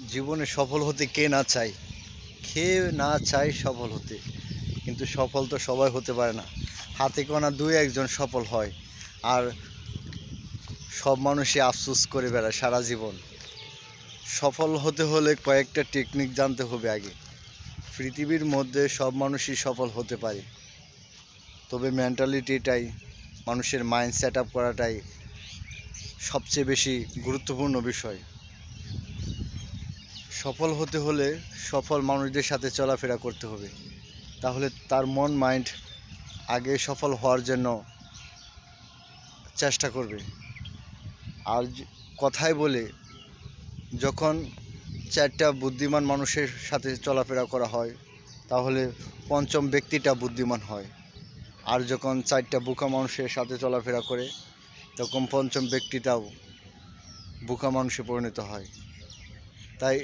জীবনে সফল হতে কে না চায়? খেয়ে না চায় সফল হতে, কিন্তু সফল তো সবাই হতে পারে না। হাতে গোনা দুই একজন সফল হয়, আর সব মানুষই আফসোস করে বেড়ায় সারা জীবন। সফল হতে হলে কয়েকটা টেকনিক জানতে হবে আগে। পৃথিবীর মধ্যে সব মানুষই সফল হতে পারে, তবে মেন্টালিটিটাই, মানুষের মাইন্ড সেট আপ করাটাই সবচেয়ে বেশি গুরুত্বপূর্ণ বিষয়। সফল হতে হলে সফল মানুষদের সাথে চলাফেরা করতে হবে, তাহলে তার মন মাইন্ড আগে সফল হওয়ার জন্য চেষ্টা করবে। আর কথায় বলে, যখন চারটা বুদ্ধিমান মানুষের সাথে চলাফেরা করা হয়, তাহলে পঞ্চম ব্যক্তিটা বুদ্ধিমান হয়। আর যখন চারটা বোকা মানুষের সাথে চলাফেরা করে, তখন পঞ্চম ব্যক্তিটাও বোকা মানুষে পরিণত হয়। তাই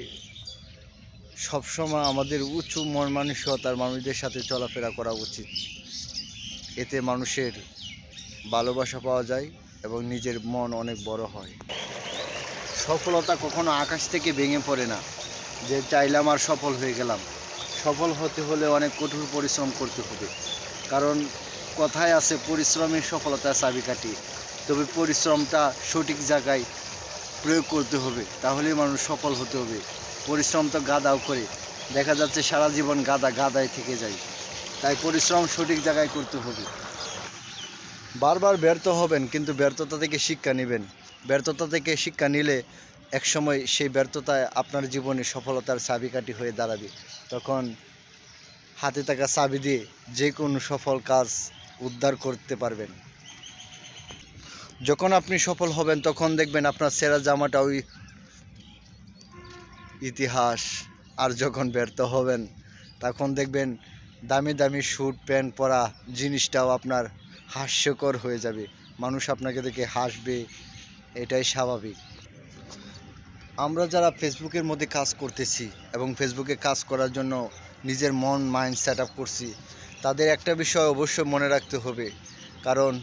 সবসময় আমাদের উঁচু মন মানসিকতার মানুষদের সাথে চলাফেরা করা উচিত। এতে মানুষের ভালোবাসা পাওয়া যায় এবং নিজের মন অনেক বড় হয়। সফলতা কখনো আকাশ থেকে ভেঙে পড়ে না যে চাইলাম আর সফল হয়ে গেলাম। সফল হতে হলে অনেক কঠোর পরিশ্রম করতে হবে, কারণ কথায় আছে পরিশ্রমের সফলতার চাবিকাঠি। তবে পরিশ্রমটা সঠিক জায়গায় প্রয়োগ করতে হবে, তাহলেই মানুষ সফল হতে হবে। পরিশ্রম তো গাধাও করে, দেখা যাচ্ছে সারা জীবন গাধায় থেকে যায়। তাই পরিশ্রম সঠিক জায়গায় করতে হবে। বারবার ব্যর্থ হবেন, কিন্তু ব্যর্থতা থেকে শিক্ষা নেবেন। ব্যর্থতা থেকে শিক্ষা নিলে একসময় সেই ব্যর্থতায় আপনার জীবনে সফলতার চাবিকাঠি হয়ে দাঁড়াবে। তখন হাতে থাকা চাবি দিয়ে যে কোনো সফল কাজ উদ্ধার করতে পারবেন। যখন আপনি সফল হবেন, তখন দেখবেন আপনার ছেঁড়া জামাটা ওই ইতিহাস। আর যখন ব্যর্থ হবেন, তখন দেখবেন দামি দামি স্যুট প্যান্ট পরা জিনিসটাও আপনার হাস্যকর হয়ে যাবে। মানুষ আপনাকে দেখে হাসবে, এটাই স্বাভাবিক। আমরা যারা ফেসবুকের মধ্যে কাজ করতেছি এবং ফেসবুকে কাজ করার জন্য নিজের মন মাইন্ড সেট আপ করছি, তাদের একটা বিষয় অবশ্যই মনে রাখতে হবে। কারণ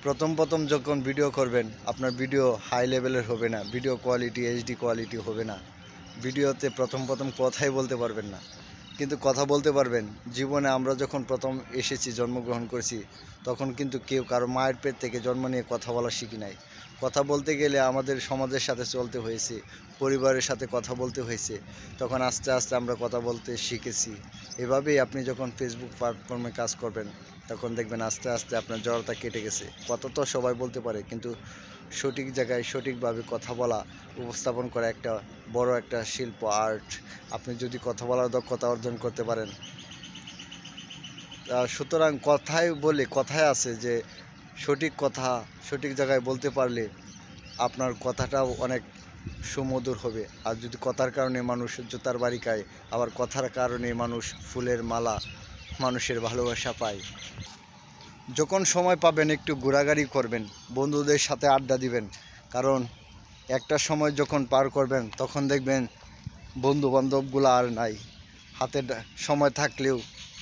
প্রথম যখন ভিডিও করবেন, আপনার ভিডিও হাই লেভেলের হবে না, ভিডিও কোয়ালিটি এইচডি কোয়ালিটি হবে না। ভিডিওতে প্রথম কথাই বলতে পারবেন না, কিন্তু কথা বলতে পারবেন। জীবনে আমরা যখন প্রথম এসেছি, জন্মগ্রহণ করেছি, তখন কিন্তু কেউ কারো মায়ের পেট থেকে জন্ম নিয়ে কথা বলা শিখি নাই। কথা বলতে গেলে আমাদের সমাজের সাথে চলতে হয়েছে, পরিবারের সাথে কথা বলতে হয়েছে, তখন আস্তে আস্তে আমরা কথা বলতে শিখেছি। এভাবেই আপনি যখন ফেসবুক প্ল্যাটফর্মে কাজ করবেন, তখন দেখবেন আস্তে আস্তে আপনার জড়তা কেটে গেছে। কথা তো সবাই বলতে পারে, কিন্তু সঠিক জায়গায় সঠিকভাবে কথা বলা, উপস্থাপন করা একটা বড় একটা শিল্প, আর্ট। আপনি যদি কথা বলার দক্ষতা অর্জন করতে পারেন, সুতরাং কথায় আছে যে সঠিক কথা সঠিক জায়গায় বলতে পারলে আপনার কথাটাও অনেক সুমধুর হবে। আর যদি কথার কারণে মানুষ জুতার বাড়ি খায়, আবার কথার কারণে মানুষ ফুলের মালা, মানুষের ভালোবাসা পায়। যখন সময় পাবেন একটু ঘোরাঘুরি করবেন, বন্ধুদের সাথে আড্ডা দিবেন, কারণ একটা সময় যখন পার করবেন, তখন দেখবেন বন্ধু বান্ধবগুলো আর নাই। হাতে সময় থাকলেও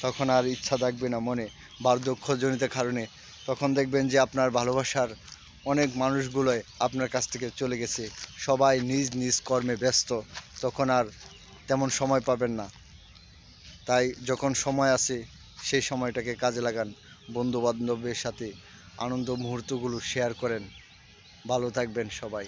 তখন আর ইচ্ছা থাকবে না মনে, বার্ধক্যজনিত কারণে। তখন দেখবেন যে আপনার ভালোবাসার অনেক মানুষগুলোই আপনার কাছ থেকে চলে গেছে, সবাই নিজ নিজ কর্মে ব্যস্ত, তখন আর তেমন সময় পাবেন না। তাই যখন সময় আছে, সেই সময়টাকে কাজে লাগান, বন্ধু বান্ধবের সাথে আনন্দ মুহূর্তগুলো শেয়ার করেন। ভালো থাকবেন সবাই।